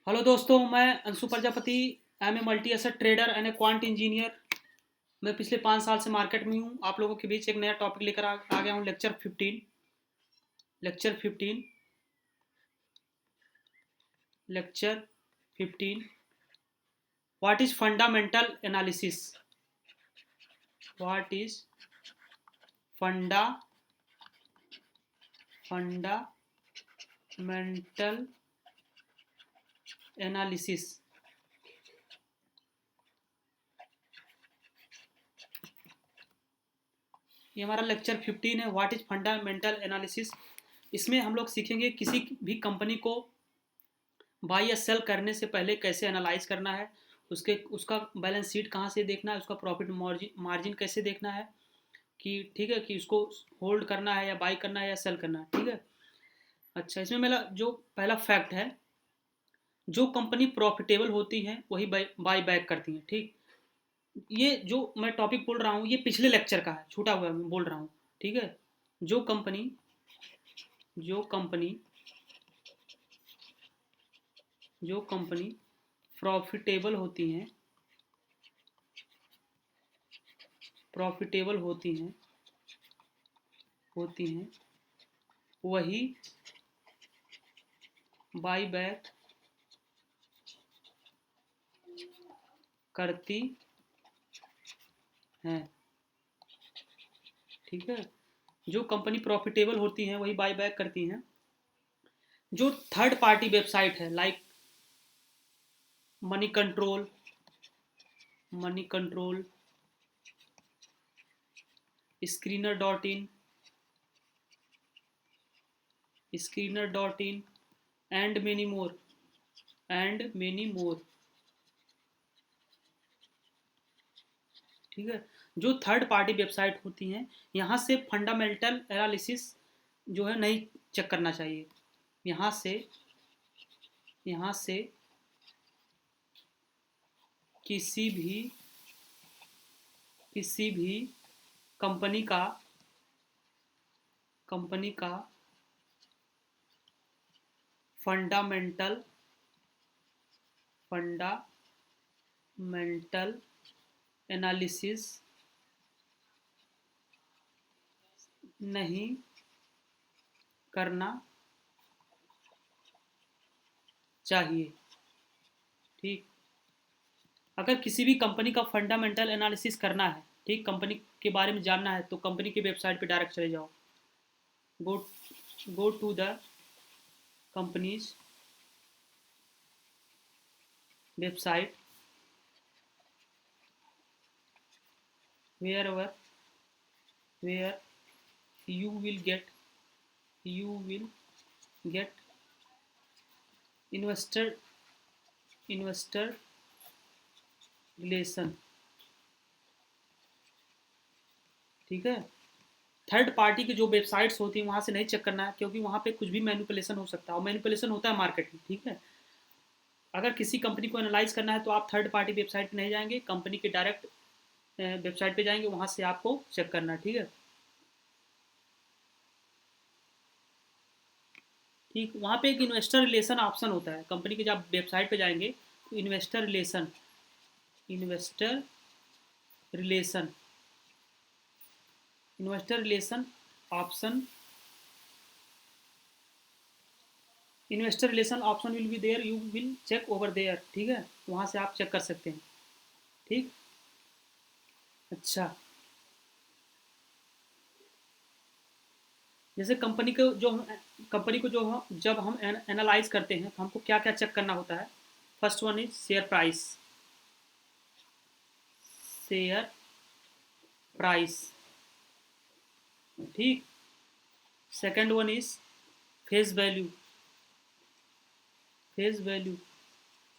Hello दोस्तों, मैं Anshu Prajapati. I am a multi asset trader and a quant engineer. मैं पिछले 5 साल से मार्केट में हूँ। आप लोगों के बीच एक नया टॉपिक लेकर आ गया हूँ। Lecture 15। Lecture 15। What is fundamental analysis? What is फंडा फंडामेंटल एनालिसिस? ये हमारा लेक्चर 15 है। What is fundamental analysis. इसमें हम लोग सीखेंगे किसी भी कंपनी को बाई या सेल करने से पहले कैसे एनालाइज करना है, उसका बैलेंस शीट कहाँ से देखना है, उसका प्रॉफिट मार्जिन कैसे देखना है, कि ठीक है कि उसको होल्ड करना है या बाई करना है या सेल करना है। ठीक है। अच्छा, इसमें मेरा जो पहला फैक्ट है, जो कंपनी प्रॉफिटेबल होती है वही बाई बैक करती है। ठीक। ये जो मैं टॉपिक बोल रहा हूँ ये पिछले लेक्चर का है, छूटा हुआ मैं बोल रहा हूँ। ठीक है। जो कंपनी जो कंपनी जो कंपनी प्रॉफिटेबल प्रॉफिटेबल होती हैं वही बाई बैक करती हैं। ठीक है। जो कंपनी प्रॉफिटेबल होती हैं वही बाई बैक करती हैं। जो थर्ड पार्टी वेबसाइट है, like money control money control screener dot in and many more. ठीक है। जो थर्ड पार्टी वेबसाइट होती हैं, यहाँ से फंडामेंटल एनालिसिस जो है नहीं चेक करना चाहिए। यहाँ से यहाँ से किसी भी किसी भी कंपनी का कंपनी का फंडामेंटल फंडामेंटल एनालिसिस नहीं करना चाहिए। ठीक। अगर किसी भी कंपनी का फंडामेंटल एनालिसिस करना है, ठीक, कंपनी के बारे में जानना है, तो कंपनी की वेबसाइट पे डायरेक्ट चले जाओ। Go go to the company's website wherever where you will get you will get investor investor relation. ठीक है। थर्ड पार्टी की जो वेबसाइट्स होती हैं वहाँ से नहीं चेक करना है, क्योंकि वहाँ पे कुछ भी मैनिपुलेशन हो सकता है, और मैनिपुलेशन होता है मार्केट में। ठीक है। अगर किसी कंपनी को एनालाइज करना है तो आप थर्ड पार्टी वेबसाइट पे नहीं जाएंगे, कंपनी के डायरेक्ट वेबसाइट पे जाएंगे, वहाँ से आपको चेक करना है। ठीक है। ठीक। वहाँ पे एक इन्वेस्टर रिलेशन ऑप्शन होता है कंपनी के, जब आप वेबसाइट पे जाएंगे तो investor relation investor relation option investor relation option will be there, you will check over there. ठीक है। वहाँ से आप चेक कर सकते हैं। ठीक। अच्छा, जैसे कंपनी को जो जब हम एनालाइज करते हैं तो हमको क्या क्या चेक करना होता है। First one is share price. ठीक। Second one is face value face value.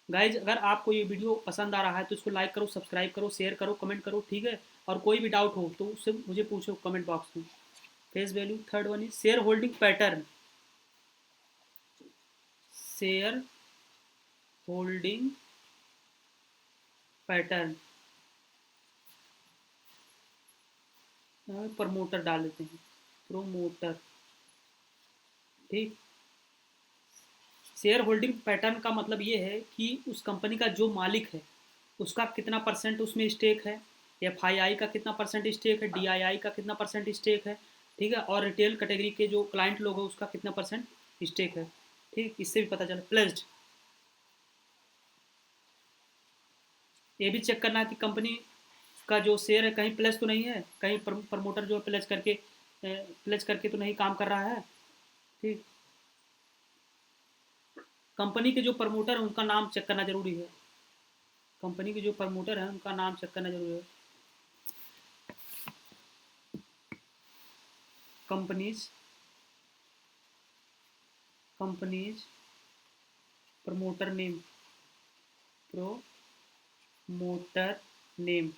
Guys, अगर आपको ये वीडियो पसंद आ रहा है तो इसको लाइक करो, सब्सक्राइब करो, शेयर करो, कमेंट करो। ठीक है। और कोई भी डाउट हो तो उससे मुझे पूछो कमेंट बॉक्स में। Face value. Third one is share holding pattern. Promoter डाल देते हैं, प्रोमोटर। ठीक। शेयर होल्डिंग पैटर्न का मतलब ये है कि उस कंपनी का जो मालिक है उसका कितना परसेंट उसमें स्टेक है, FII का कितना परसेंट स्टेक है, DII का कितना परसेंट स्टेक है, ठीक है, और रिटेल कैटेगरी के जो क्लाइंट लोग हैं उसका कितना परसेंट स्टेक है, ठीक, इससे भी पता चला। प्लेस्ड, ये भी चेक करना है कि कंपनी का जो शेयर है कहीं प्लेस तो नहीं है, कहीं प्रमोटर जो है प्लेस करके तो नहीं काम कर रहा है, ठीक। कंपनी के जो प्रमोटर हैं उनका नाम चेक करना जरूरी है, कंपनी के जो प्रमोटर हैं उनका नाम चेक करना जरूरी है। Companies companies promoter name, promoter name,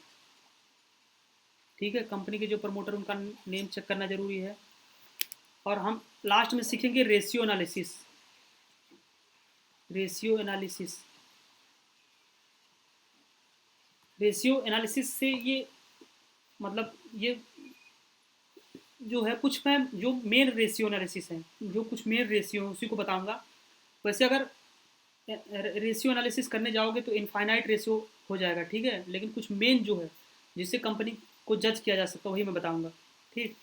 ठीक है, कंपनी के जो प्रमोटर उनका नेम चेक करना जरूरी है। और हम लास्ट में सीखेंगे ratio analysis. Ratio analysis, ratio analysis से ये मतलब ये जो है कुछ मैं जो मेन रेशियो एनालिसिस है, जो कुछ मेन रेशियो है उसी को बताऊंगा। वैसे अगर रेशियो एनालिसिस करने जाओगे तो इनफाइनाइट रेशियो हो जाएगा, ठीक है, लेकिन कुछ मेन जो है जिससे कंपनी को जज किया जा सकता है वही मैं बताऊंगा, ठीक।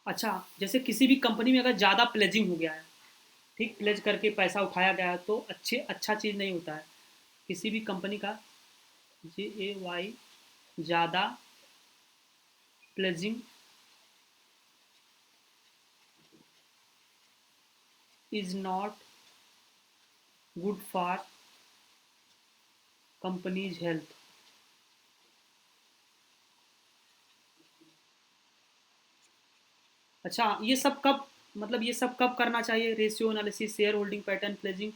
अच्छा, जैसे किसी भी कंपनी में अगर ज़्यादा प्लेजिंग हो गया है, ठीक, प्लेज करके पैसा उठाया गया है तो अच्छा चीज़ नहीं होता है किसी भी कंपनी का। JAY, ज़्यादा pledging is not good for companies health. अच्छा, ये सब कब, मतलब ये सब कब करना चाहिए, ratio analysis, share holding pattern, pledging,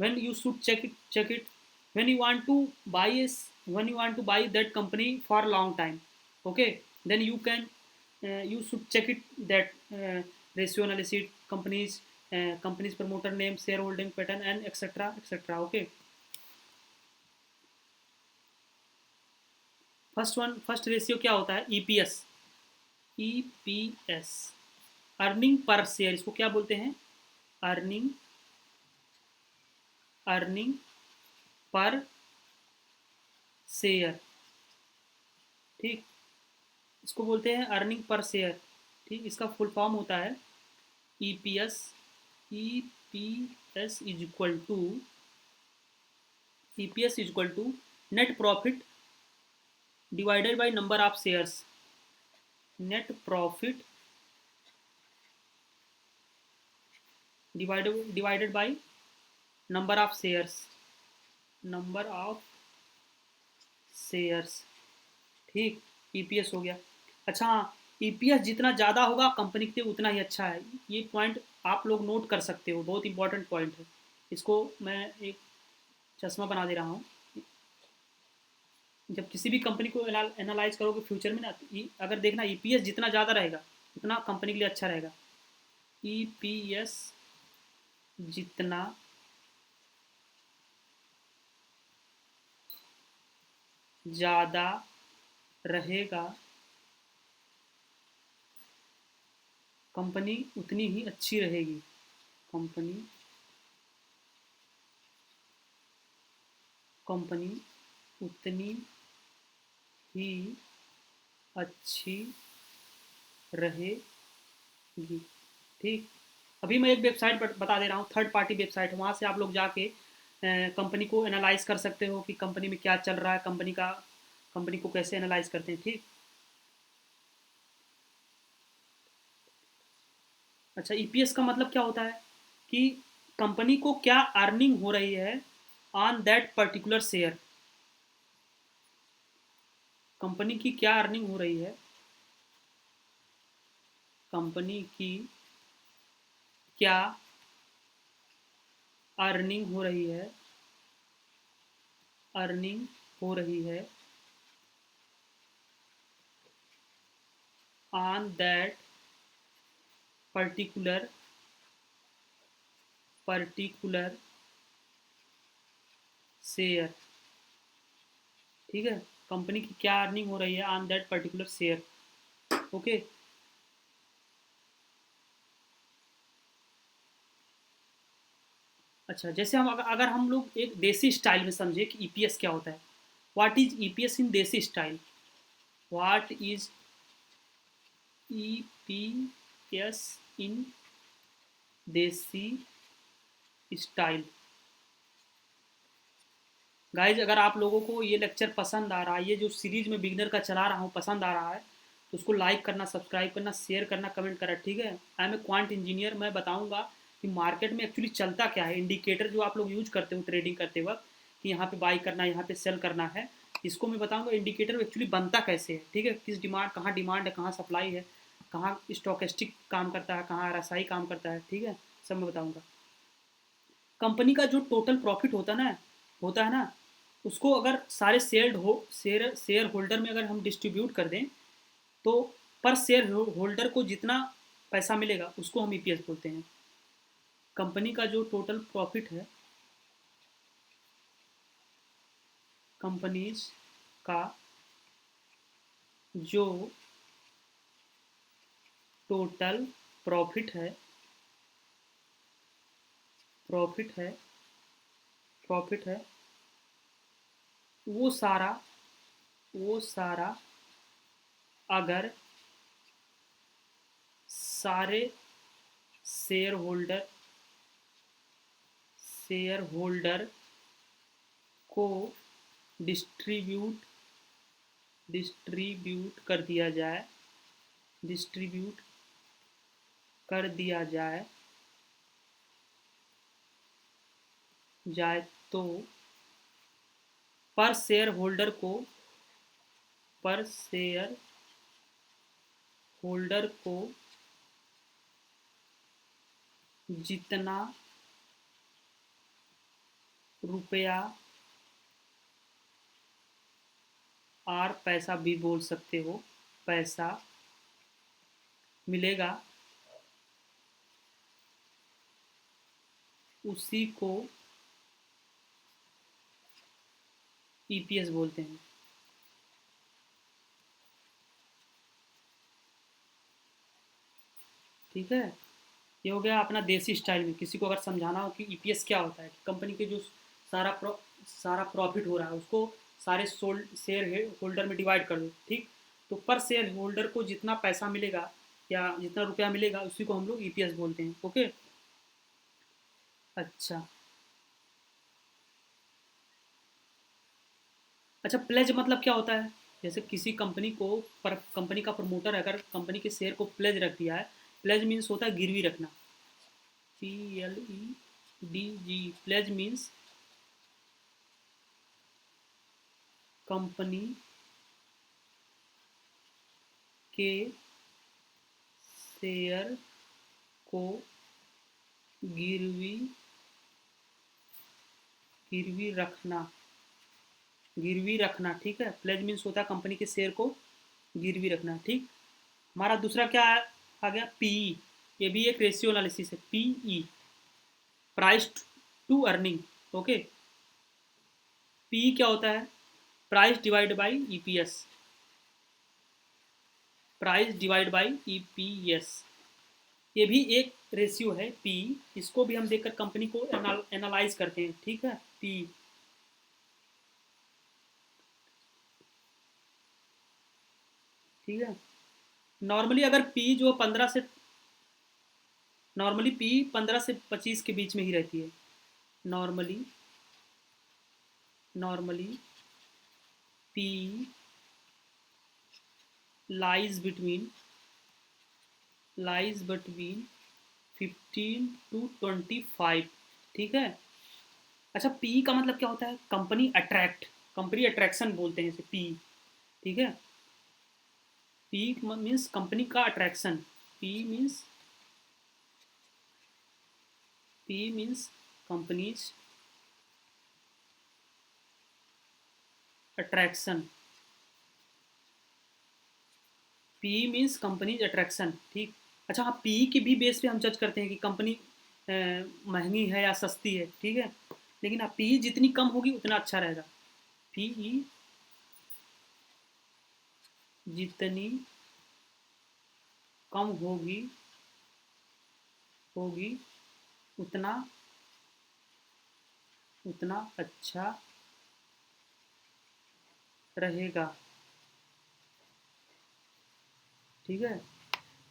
when you should check it when you want to buy when you want to buy that company for long time, okay, then you can you should check it that ratio analysis, companies promoter name, shareholding pattern, and etc etc, okay। First ratio क्या होता है, EPS। EPS, earning per share, इसको क्या बोलते हैं, earning earning per share, ठीक, इसको बोलते हैं अर्निंग पर शेयर, ठीक। इसका फुल फॉर्म होता है EPS। EPS is equal to EPS is equal to net profit divided by number of shares. Net profit divided by number of shares, number of shares, ठीक, EPS हो गया। अच्छा हाँ, EPS जितना ज़्यादा होगा कंपनी के लिए उतना ही अच्छा है, ये पॉइंट आप लोग नोट कर सकते हो, बहुत इंपॉर्टेंट पॉइंट है। इसको मैं एक चश्मा बना दे रहा हूँ। जब किसी भी कंपनी को एनालाइज करोगे फ्यूचर में ना, तो अगर देखना EPS जितना ज़्यादा रहेगा उतना कंपनी के लिए अच्छा रहेगा। EPS जितना ज़्यादा रहेगा कंपनी उतनी ही अच्छी रहेगी, कंपनी कंपनी उतनी ही अच्छी रहेगी, ठीक। अभी मैं एक वेबसाइट बता दे रहा हूँ, थर्ड पार्टी वेबसाइट, वहाँ से आप लोग जाके कंपनी को एनालाइज कर सकते हो कि कंपनी में क्या चल रहा है, कंपनी को कैसे एनालाइज करते हैं, ठीक। अच्छा, EPS का मतलब क्या होता है कि कंपनी को क्या अर्निंग हो रही है on that particular share, company की क्या अर्निंग हो रही है, कंपनी की क्या अर्निंग हो रही है, अर्निंग हो रही है on that particular particular share, ठीक है, कंपनी की क्या अर्निंग हो रही है on that particular share, okay. अच्छा, जैसे हम अगर हम लोग एक देसी स्टाइल में समझे कि ईपीएस क्या होता है, व्हाट इज ईपीएस इन देसी स्टाइल, व्हाट इज ईपीएस इन देसी स्टाइल। गाइज, अगर आप लोगों को ये लेक्चर पसंद आ रहा है, ये जो सीरीज में बिगनर का चला रहा हूँ पसंद आ रहा है, तो उसको लाइक करना, सब्सक्राइब करना, शेयर करना, कमेंट करना, ठीक है। I am a quant engineer. मैं बताऊंगा कि मार्केट में एक्चुअली चलता क्या है, इंडिकेटर जो आप लोग यूज करते हो ट्रेडिंग करते वक्त, कि यहाँ पे बाई करना है, यहाँ पे सेल करना है, इसको मैं बताऊंगा इंडिकेटर एक्चुअली बनता कैसे है, ठीक है। किस डिमांड है, कहाँ सप्लाई है, कहाँ स्टोकेस्टिक काम करता है, कहाँ आरएसआई काम करता है, ठीक है, सब मैं बताऊंगा। कंपनी का जो टोटल प्रॉफिट होता है ना, उसको अगर सारे शेयर होल्डर में अगर हम डिस्ट्रीब्यूट कर दें, तो पर शेयर होल्डर को जितना पैसा मिलेगा उसको हम ईपीएस बोलते हैं। कंपनी का जो टोटल प्रॉफिट है, कंपनीज का जो टोटल प्रॉफिट है प्रॉफिट है प्रॉफिट है वो सारा वो सारा अगर सारे शेयर होल्डर शेयर होल्डर को डिस्ट्रीब्यूट डिस्ट्रीब्यूट कर दिया जाए डिस्ट्रीब्यूट कर दिया जाए तो पर शेयर होल्डर को पर शेयर होल्डर को जितना रुपया और पैसा भी बोल सकते हो, पैसा मिलेगा, उसी को ईपीएस बोलते हैं। ठीक है, ये हो गया अपना देसी स्टाइल में। किसी को अगर समझाना हो कि ईपीएस क्या होता है, कि कंपनी के जो सारा प्रॉफिट हो रहा है उसको सारे शेयर होल्डर में डिवाइड कर दो, ठीक। तो पर शेयर होल्डर को जितना पैसा मिलेगा या जितना रुपया मिलेगा उसी को हम लोग ईपीएस बोलते हैं। ओके। अच्छा। अच्छा, प्लेज मतलब क्या होता है? जैसे किसी कंपनी को, पर कंपनी का प्रमोटर अगर कंपनी के शेयर को प्लेज रख दिया है, प्लेज मीन्स होता है गिरवी रखना। PLEDG, प्लेज मीन्स कंपनी के शेयर को गिरवी गिरवी रखना गिरवी रखना, ठीक है। प्लेज मीन्स होता है कंपनी के शेयर को गिरवी रखना, ठीक। हमारा दूसरा क्या आ गया? पीई। ये भी एक रेशियो एनालिसिस है। PE, price to earning. Okay. PE क्या होता है? Price divide by EPS. Price divide by EPS, ये भी एक रेशियो है पी। इसको भी हम देखकर कंपनी को एनालाइज करते हैं, ठीक है। पी, ठीक है। नॉर्मली अगर पी जो 15 से नॉर्मली पी 15 से 25 के बीच में ही रहती है। Normally normally P lies between lies between 15 to 25, ठीक है। अच्छा, पी का मतलब क्या होता है? कंपनी अट्रैक्शन बोलते हैं इसे, पी, ठीक है। पी मीन्स कंपनी का attraction. P means P means companies attraction. P means companies attraction, ठीक। अच्छा, हाँ, पी के भी बेस पे हम जज करते हैं कि कंपनी महंगी है या सस्ती है, ठीक है। लेकिन आप पी जितनी कम होगी उतना अच्छा रहेगा। पी जितनी कम होगी होगी उतना उतना अच्छा रहेगा। ठीक है,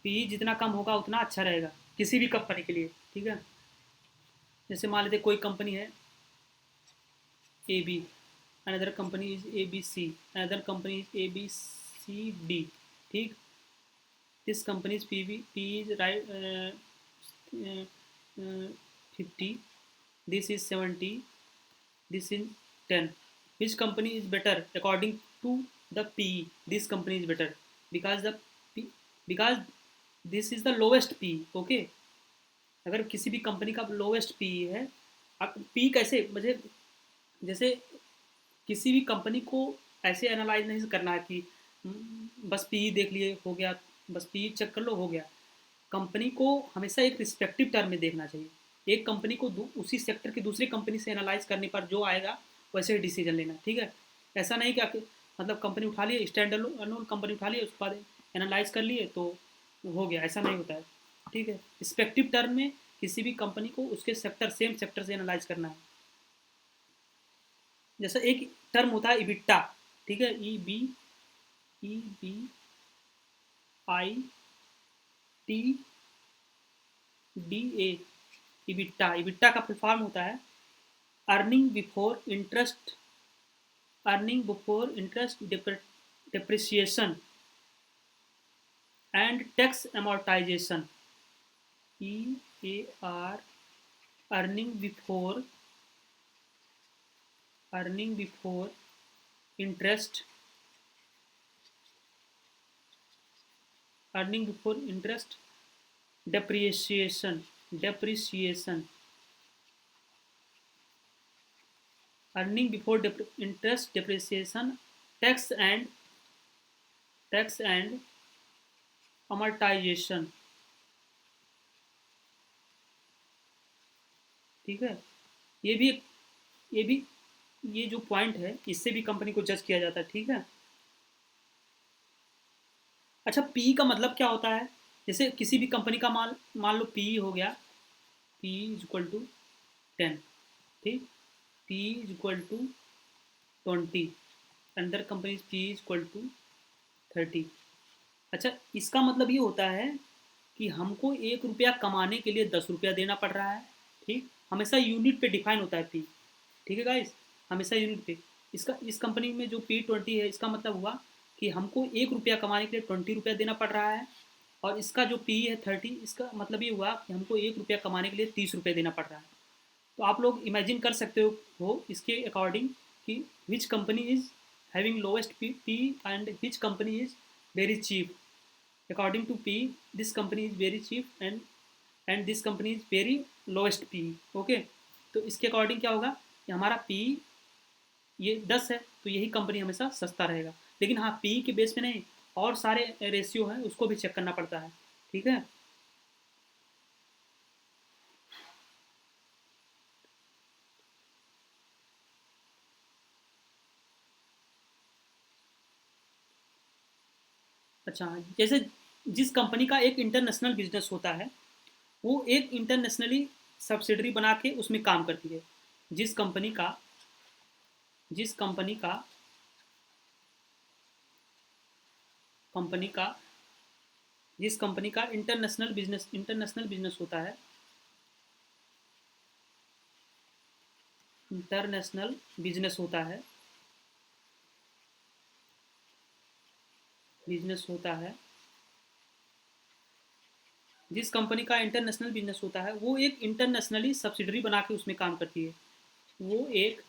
पी जितना कम होगा उतना अच्छा रहेगा किसी भी कंपनी के लिए। ठीक है, जैसे मान लेते कोई कंपनी है A B, another company is A B C, another company is A B C D. ठीक, this company is P is right 50, this is 70, this is 10. Which company is better according to the PE? This company is better because the P, because this is the lowest PE. Okay, अगर किसी भी company का lowest P है, अब P कैसे मुझे, जैसे किसी भी कंपनी को ऐसे एनालाइज नहीं करना है कि बस पी देख लिए हो गया, बस पी चेक कर लो हो गया। कंपनी को हमेशा एक रिस्पेक्टिव टर्म में देखना चाहिए। एक कंपनी को उसी सेक्टर की दूसरी कंपनी से एनालाइज करने पर जो आएगा वैसे ही डिसीजन लेना। ठीक है, ऐसा नहीं कि मतलब कंपनी उठा लिए, स्टैंड अलोन कंपनी उठा लिए, उसके बाद एनालाइज कर लिए तो हो गया, ऐसा नहीं होता है। ठीक है, रिस्पेक्टिव टर्म में किसी भी कंपनी को उसके सेक्टर, सेम सेक्टर से एनालाइज करना है। जैसे एक टर्म होता है इबिट्टा। ठीक है, EBITDA, इबिट्टा। इबिट्टा का फुल फॉर्म होता है earning before interest, earning before interest depreciation and tax amortization। EAR, earning before, earning before interest, earning before interest depreciation, depreciation, earning before interest depreciation, tax and tax and amortization। ठीक है, ये भी ये भी ये जो पॉइंट है इससे भी कंपनी को जज किया जाता है। ठीक है, अच्छा पी का मतलब क्या होता है, जैसे किसी भी कंपनी का मान लो पी हो गया, पी इज इक्वल टू 10। ठीक, पी इज इक्वल टू 20, अंदर company P is equal to 30। अच्छा, इसका मतलब ये होता है कि हमको 1 रुपया कमाने के लिए 10 रुपया देना पड़ रहा है। ठीक, हमेशा यूनिट पे डिफाइन होता है पी। ठीक है गाइस, हमेशा यूनिट पे। इसका इस कंपनी में जो P20 है, इसका मतलब हुआ कि हमको 1 रुपया कमाने के लिए 20 रुपया देना पड़ रहा है। और इसका जो पी है 30, इसका मतलब ये हुआ कि हमको 1 रुपया कमाने के लिए 30 रुपये देना पड़ रहा है। तो आप लोग इमेजिन कर सकते हो इसके अकॉर्डिंग कि which company is having lowest P and which company is very cheap. according to P, this company is very cheap and this company is very lowest P। Okay, तो इसके अकॉर्डिंग क्या होगा कि हमारा P ये 10 है तो यही कंपनी हमेशा सस्ता रहेगा। लेकिन हाँ, P के बेस पे नहीं, और सारे रेशियो हैं उसको भी चेक करना पड़ता है। ठीक है, अच्छा जैसे जिस कंपनी का एक इंटरनेशनल बिजनेस होता है, वो एक इंटरनेशनली सब्सिडरी बना के उसमें काम करती है। जिस कंपनी का जिस कंपनी का जिस कंपनी का इंटरनेशनल बिजनेस होता है, इंटरनेशनल बिजनेस होता है, जिस कंपनी का इंटरनेशनल बिजनेस होता है वो एक इंटरनेशनली सब्सिडरी बना के उसमें काम करती है। वो एक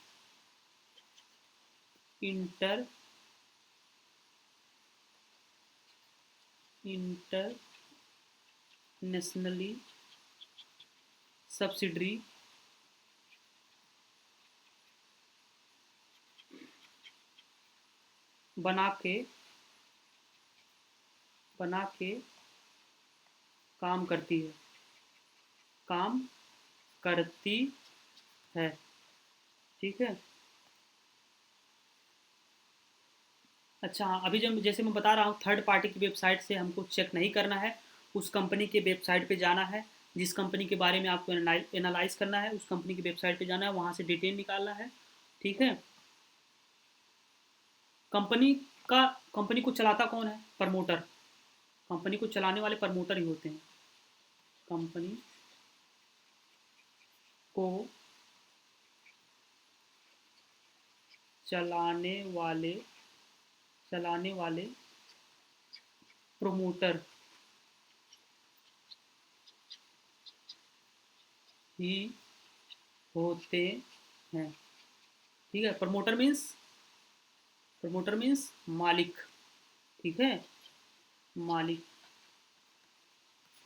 इंटरनेशनली सब्सिडरी बना के काम करती है। ठीक है, अच्छा अभी जब जैसे मैं बता रहा हूँ थर्ड पार्टी की वेबसाइट से हमको चेक नहीं करना है, उस कंपनी के वेबसाइट पे जाना है, जिस कंपनी के बारे में आपको एनालाइज करना है उस कंपनी की वेबसाइट पे जाना है, वहाँ से डिटेल निकालना है। ठीक है। कंपनी का कंपनी को चलाता कौन है? प्रमोटर। कंपनी को चलाने वाले प्रमोटर ही होते हैं। कंपनी को चलाने वाले प्रमोटर ही होते हैं। ठीक है। प्रमोटर मीन्स मालिक। ठीक है, मालिक।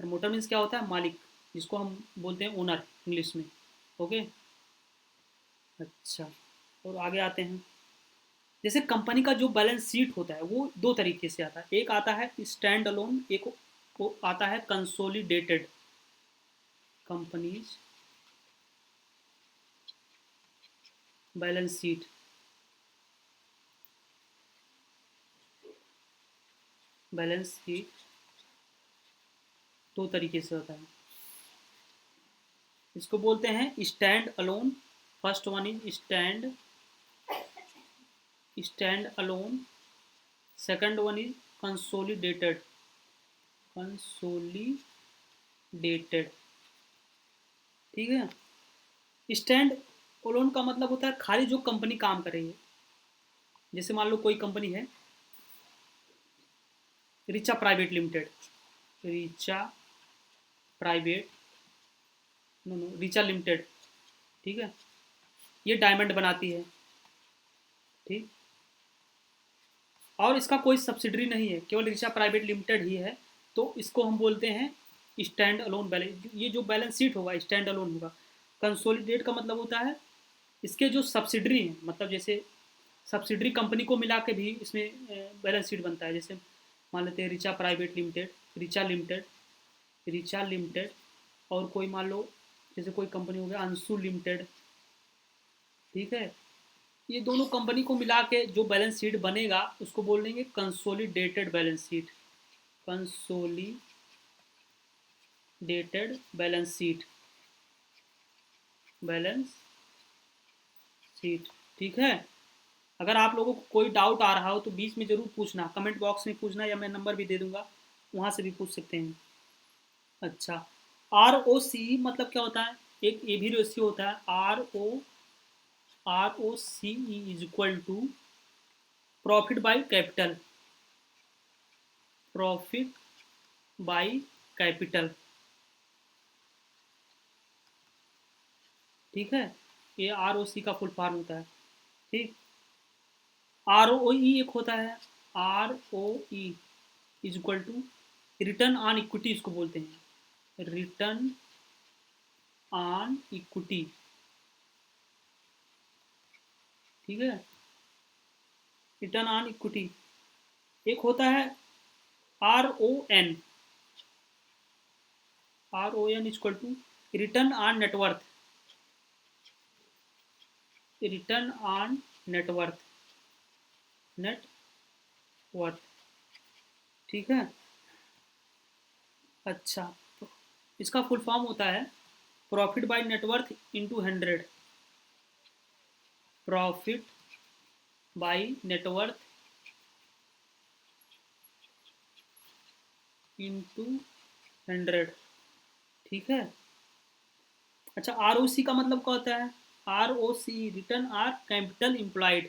प्रमोटर मीन्स क्या होता है? मालिक, जिसको हम बोलते हैं ओनर इंग्लिश में। ओके। अच्छा, और आगे आते हैं। जैसे कंपनी का जो बैलेंस शीट होता है वो दो तरीके से आता है। एक आता है स्टैंड अलोन, एक वो आता है consolidated. Companies balance sheet, balance sheet दो तरीके से होता है। इसको बोलते हैं stand alone. First one is stand alone. Second one is consolidated. Consolidated. ठीक है। स्टैंड अलोन का मतलब होता है खाली जो कंपनी काम कर रही है। जैसे मान लो कोई कंपनी है, Richa private limited. Richa private no no Richa limited. ठीक है, ये डायमंड बनाती है। ठीक, और इसका कोई सब्सिडरी नहीं है, केवल रिचा प्राइवेट लिमिटेड ही है। तो इसको हम बोलते हैं स्टैंड अलोन बैलेंस। ये जो बैलेंस शीट होगा स्टैंड अलोन होगा। कंसोलिडेट का मतलब होता है इसके जो सब्सिडरी हैं, मतलब जैसे सब्सिडरी कंपनी को मिला के भी इसमें बैलेंस शीट बनता है। जैसे मान लेते हैं Richa private limited, Richa limited और कोई मान लो जैसे कोई कंपनी हो गया अंशु लिमिटेड। ठीक है, ये दोनों कंपनी को मिला के जो बैलेंस शीट बनेगा उसको बोल देंगे consolidated balance sheet. Consolidated balance sheet. ठीक है। अगर आप लोगों को कोई डाउट आ रहा हो तो बीच में ज़रूर पूछना, कमेंट बॉक्स में पूछना, या मैं नंबर भी दे दूंगा, वहाँ से भी पूछ सकते हैं। अच्छा, ROC मतलब क्या होता है? एक ये भी रेशियो होता है। ROCE is equal to profit by capital. Profit by capital. ठीक है, ये ROC का फुल फॉर्म होता है। ठीक, ROE एक होता है। ROE is equal to return on equity, इसको बोलते हैं रिटर्न ऑन इक्विटी। ठीक है, रिटर्न ऑन इक्विटी। एक होता है RON। RON equal to return on net worth. Return on net worth. Net worth. ठीक है। अच्छा, तो इसका फुल फॉर्म होता है profit by net worth into 100। Profit by net worth into 100। ठीक है। अच्छा, ROC का मतलब क्या होता है? ROC return are capital employed.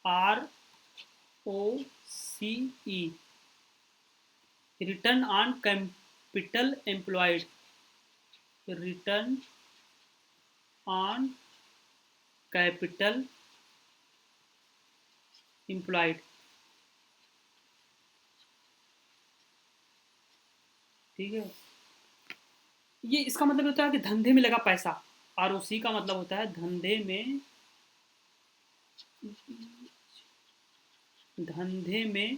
ROCE return on capital employed. Return on capital employed. ठीक है, ये इसका मतलब होता है कि धंधे में लगा पैसा। ROC का मतलब होता है धंधे में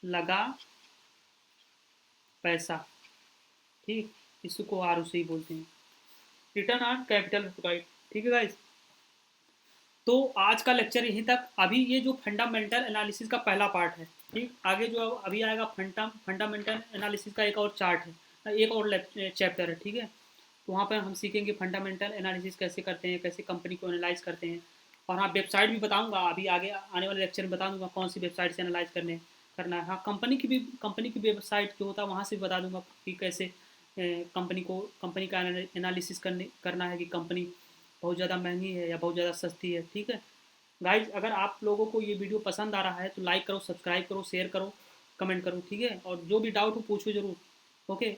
लगा पैसा। ठीक, इसको ROC बोलते हैं, रिटर्न ऑन कैपिटल एम्प्लॉयड। ठीक है गाइस, तो आज का लेक्चर यहीं तक। अभी ये जो फंडामेंटल एनालिसिस का पहला पार्ट है। ठीक, आगे जो अभी आएगा फंडामेंटल एनालिसिस का एक और चार्ट है, एक और चैप्टर है, ठीक है। तो वहाँ पर हम सीखेंगे फंडामेंटल एनालिसिस कैसे करते हैं, कैसे कंपनी को एनालाइज करते हैं। और हाँ, वेबसाइट भी बताऊँगा, अभी आगे आने वाले लेक्चर में बता दूँगा कौन सी वेबसाइट से एनालाइज करना है। हाँ, कंपनी की वेबसाइट जो होता है वहाँ से भी बता दूँगा कि कैसे कंपनी का एनालिसिस करना है कि कंपनी बहुत ज़्यादा महंगी है या बहुत ज़्यादा सस्ती है, ठीक है। गाइज, अगर आप लोगों को ये वीडियो पसंद आ रहा है तो लाइक करो, सब्सक्राइब करो, शेयर करो, कमेंट करो, ठीक है। और जो भी डाउट हो पूछो ज़रूर, ओके।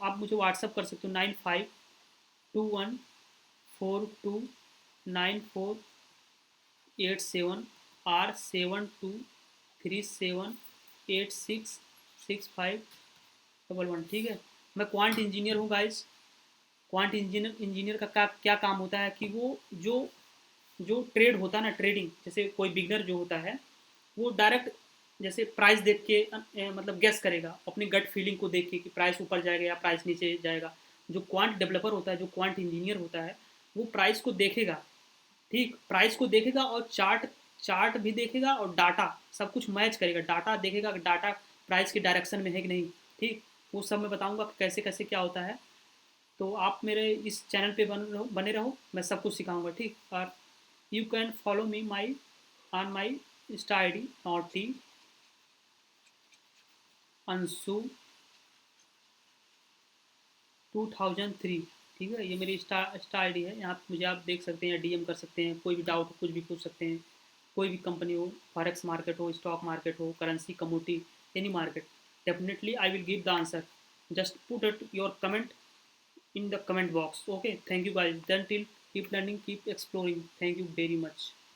आप मुझे व्हाट्सअप कर सकते हो 9521429487 R7237866511, ठीक है। मैं क्वांट इंजीनियर हूँ गाइज। क्वांट इंजीनियर का क्या काम होता है कि वो जो जो ट्रेड होता है ना, ट्रेडिंग, जैसे कोई बिगनर जो होता है वो डायरेक्ट जैसे प्राइस देख के मतलब गेस करेगा अपनी गट फीलिंग को देख के कि प्राइस ऊपर जाएगा या प्राइस नीचे जाएगा। जो क्वांट डेवलपर होता है, जो क्वांट इंजीनियर होता है, वो प्राइस को देखेगा, ठीक, प्राइस को देखेगा और चार्ट चार्ट भी देखेगा और डाटा सब कुछ मैच करेगा। डाटा देखेगा कि डाटा प्राइस के डायरेक्शन में है कि नहीं, ठीक। वो सब मैं बताऊंगा कि कैसे कैसे क्या होता है। तो आप मेरे इस चैनल पे बने रहो, मैं सब कुछ सिखाऊंगा, ठीक। और you can follow me on my insta id naughty ansu 2003, ठीक है। ये मेरी इंस्टा आईडी है, यहाँ पे मुझे आप देख सकते हैं, डीएम कर सकते हैं, कोई भी डाउट हो कुछ भी पूछ सकते हैं। कोई भी कंपनी हो, फॉरेक्स मार्केट हो, स्टॉक मार्केट हो, currency, commodity, any market, definitely I will give the answer. Just put it your comment in the comment box, okay। Thank you guys, until keep learning, keep exploring, thank you very much।